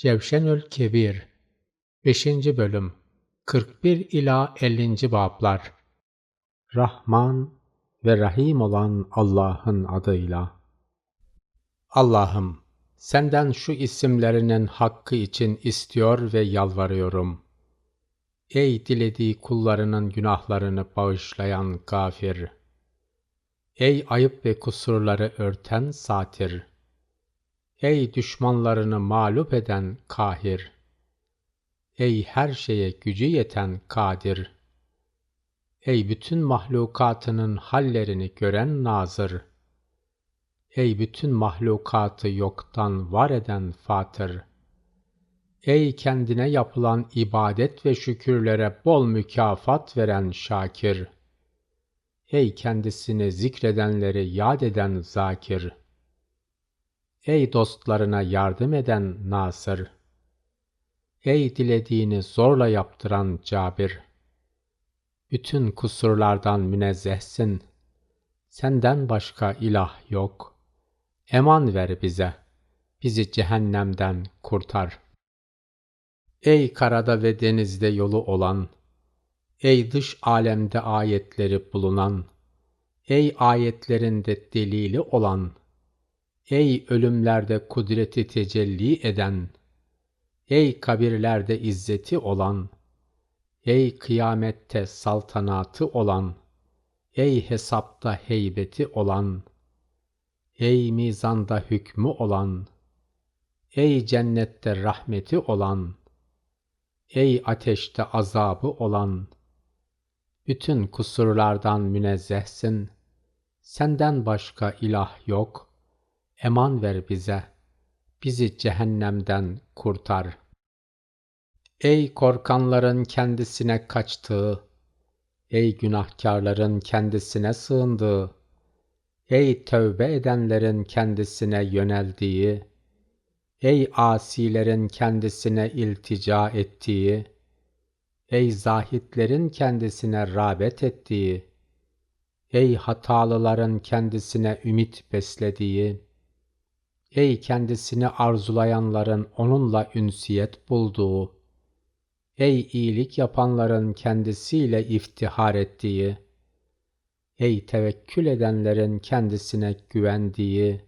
Cevşenül Kebir 5. Bölüm 41 ila 50. Bablar. Rahman ve Rahim olan Allah'ın adıyla. Allah'ım, senden şu isimlerinin hakkı için istiyor ve yalvarıyorum. Ey dilediği kullarının günahlarını bağışlayan Gafir! Ey ayıp ve kusurları örten Satir! Ey düşmanlarını mağlup eden Kahir! Ey her şeye gücü yeten Kadir! Ey bütün mahlukatının hallerini gören Nazır! Ey bütün mahlukatı yoktan var eden Fatır! Ey kendine yapılan ibadet ve şükürlere bol mükafat veren Şakir! Ey kendisini zikredenleri yad eden Zakir! Ey dostlarına yardım eden Nasır! Ey dilediğini zorla yaptıran Cabir! Bütün kusurlardan münezzehsin. Senden başka ilah yok. Eman ver bize. Bizi cehennemden kurtar. Ey karada ve denizde yolu olan, ey dış alemde ayetleri bulunan, ey ayetlerinde delili olan, ey ölümlerde kudreti tecelli eden, ey kabirlerde izzeti olan, ey kıyamette saltanatı olan, ey hesapta heybeti olan, ey mizanda hükmü olan, ey cennette rahmeti olan, ey ateşte azabı olan, bütün kusurlardan münezzehsin. Senden başka ilah yok. Eman ver bize. Bizi cehennemden kurtar. Ey korkanların kendisine kaçtığı, ey günahkarların kendisine sığındığı, ey tövbe edenlerin kendisine yöneldiği, ey asilerin kendisine iltica ettiği, ey zahitlerin kendisine rağbet ettiği, ey hatalıların kendisine ümit beslediği, ey kendisini arzulayanların onunla ünsiyet bulduğu, ey iyilik yapanların kendisiyle iftihar ettiği, ey tevekkül edenlerin kendisine güvendiği,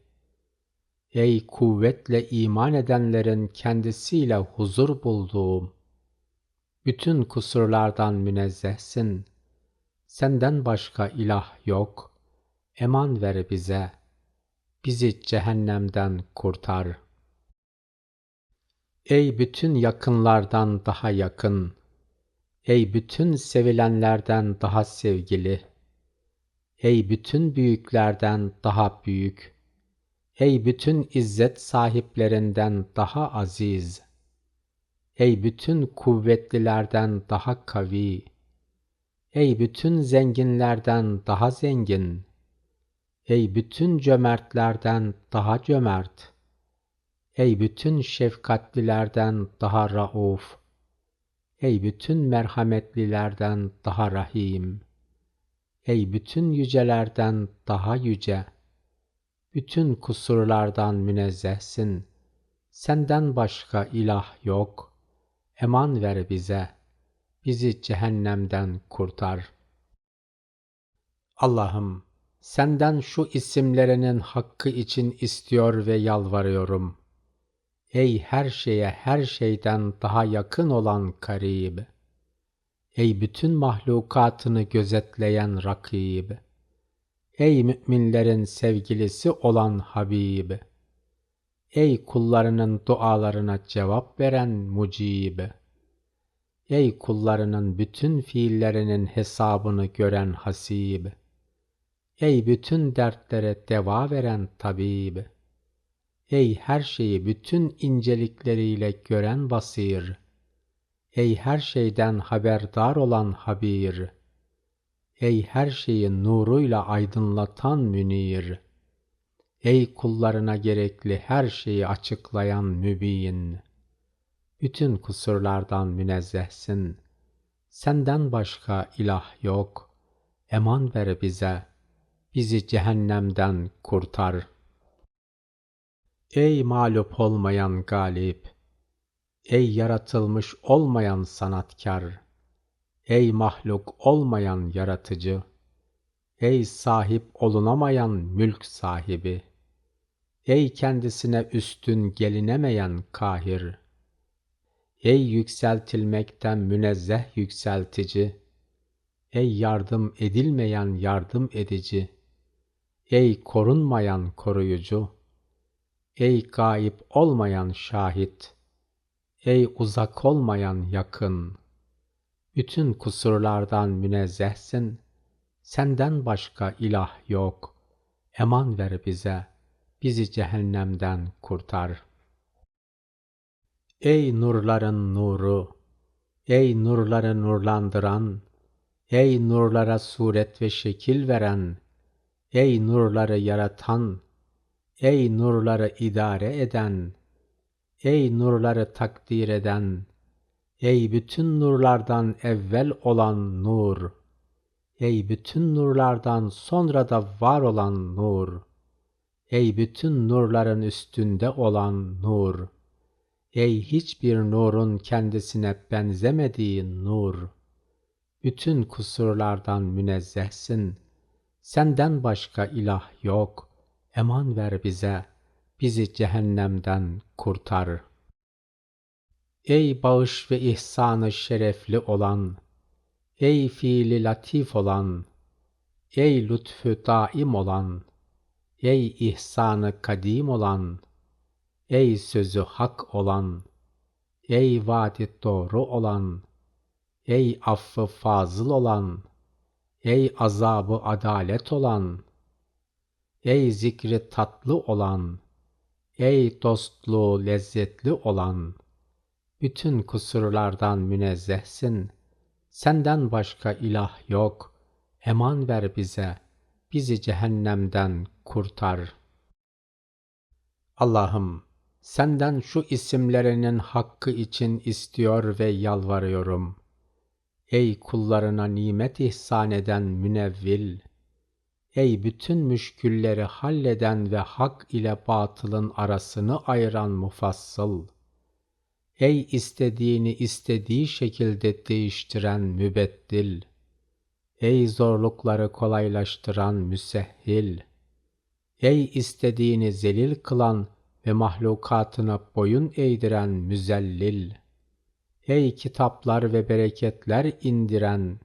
ey kuvvetle iman edenlerin kendisiyle huzur bulduğum, bütün kusurlardan münezzehsin. Senden başka ilah yok. Eman ver bize. Bizi cehennemden kurtar. Ey bütün yakınlardan daha yakın, ey bütün sevilenlerden daha sevgili, ey bütün büyüklerden daha büyük, ey bütün izzet sahiplerinden daha aziz, ey bütün kuvvetlilerden daha kavi, ey bütün zenginlerden daha zengin, ey bütün cömertlerden daha cömert, ey bütün şefkatlilerden daha rauf, ey bütün merhametlilerden daha rahim, ey bütün yücelerden daha yüce, bütün kusurlardan münezzehsin. Senden başka ilah yok. Eman ver bize. Bizi cehennemden kurtar. Allah'ım, senden şu isimlerinin hakkı için istiyor ve yalvarıyorum. Ey her şeye her şeyden daha yakın olan Karib! Ey bütün mahlukatını gözetleyen Rakib! Ey müminlerin sevgilisi olan Habib! Ey kullarının dualarına cevap veren Mucib! Ey kullarının bütün fiillerinin hesabını gören Hasib! Ey bütün dertlere deva veren Tabib! Ey her şeyi bütün incelikleriyle gören Basir! Ey her şeyden haberdar olan Habir! Ey her şeyi nuruyla aydınlatan Münir! Ey kullarına gerekli her şeyi açıklayan Mübin! Bütün kusurlardan münezzehsin. Senden başka ilah yok. Eman ver bize. Bizi cehennemden kurtar. Ey mağlup olmayan galip! Ey yaratılmış olmayan sanatkar, ey mahluk olmayan yaratıcı, ey sahip olunamayan mülk sahibi, ey kendisine üstün gelinemeyen kahir, ey yükseltilmekten münezzeh yükseltici, ey yardım edilmeyen yardım edici, ey korunmayan koruyucu, ey gayip olmayan şahit, ey uzak olmayan yakın, bütün kusurlardan münezzehsin, senden başka ilah yok, eman ver bize, bizi cehennemden kurtar. Ey nurların nuru, ey nurları nurlandıran, ey nurlara suret ve şekil veren, ey nurları yaratan, ey nurları idare eden, ey nurları takdir eden, ey bütün nurlardan evvel olan nur, ey bütün nurlardan sonra da var olan nur, ey bütün nurların üstünde olan nur, ey hiçbir nurun kendisine benzemediği nur, bütün kusurlardan münezzehsin, senden başka ilah yok, eman ver bize, bizi cehennemden kurtar. Ey bağış ve ihsanı şerefli olan, ey fiili latif olan, ey lütfü daim olan, ey ihsanı kadim olan, ey sözü hak olan, ey vaadi doğru olan, ey affı fazıl olan, ey azabı adalet olan, ey zikri tatlı olan, ey dostluğu lezzetli olan, bütün kusurlardan münezzehsin, senden başka ilah yok, eman ver bize, bizi cehennemden kurtar. Allah'ım, senden şu isimlerinin hakkı için istiyor ve yalvarıyorum. Ey kullarına nimet ihsan eden münevvil, ey bütün müşkülleri halleden ve hak ile batılın arasını ayıran mufassıl, ey istediğini istediği şekilde değiştiren mübeddil, ey zorlukları kolaylaştıran müsehhil, ey istediğini zelil kılan ve mahlukatına boyun eğdiren müzellil, ey kitaplar ve bereketler indiren,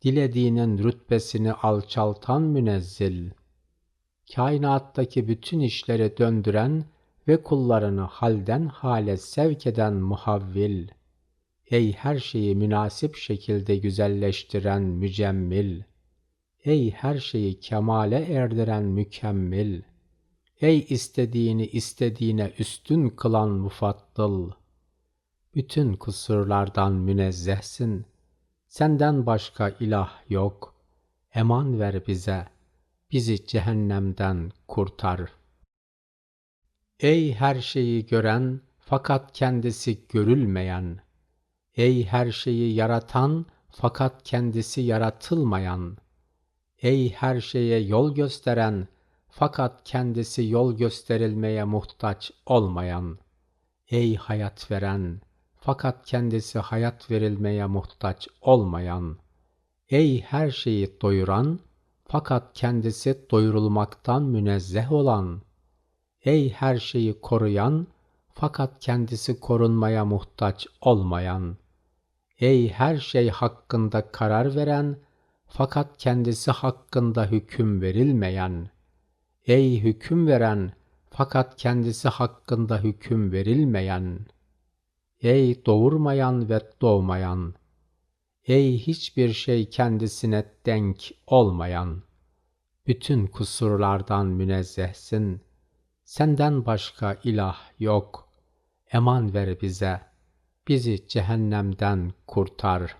dilediğinin rütbesini alçaltan münezzil, kainattaki bütün işleri döndüren ve kullarını halden hale sevk eden muhavvil, ey her şeyi münasip şekilde güzelleştiren mücemmil, ey her şeyi kemale erdiren mükemmel, ey istediğini istediğine üstün kılan mufaddıl, bütün kusurlardan münezzehsin, senden başka ilah yok, eman ver bize, bizi cehennemden kurtar. Ey her şeyi gören fakat kendisi görülmeyen, ey her şeyi yaratan fakat kendisi yaratılmayan, ey her şeye yol gösteren fakat kendisi yol gösterilmeye muhtaç olmayan, ey hayat veren fakat kendisi hayat verilmeye muhtaç olmayan, ey her şeyi doyuran fakat kendisi doyurulmaktan münezzeh olan, ey her şeyi koruyan fakat kendisi korunmaya muhtaç olmayan, ey her şey hakkında karar veren fakat kendisi hakkında hüküm verilmeyen, ey hüküm veren fakat kendisi hakkında hüküm verilmeyen, ey doğurmayan ve doğmayan, ey hiçbir şey kendisine denk olmayan, bütün kusurlardan münezzehsin, senden başka ilah yok, eman ver bize, bizi cehennemden kurtar.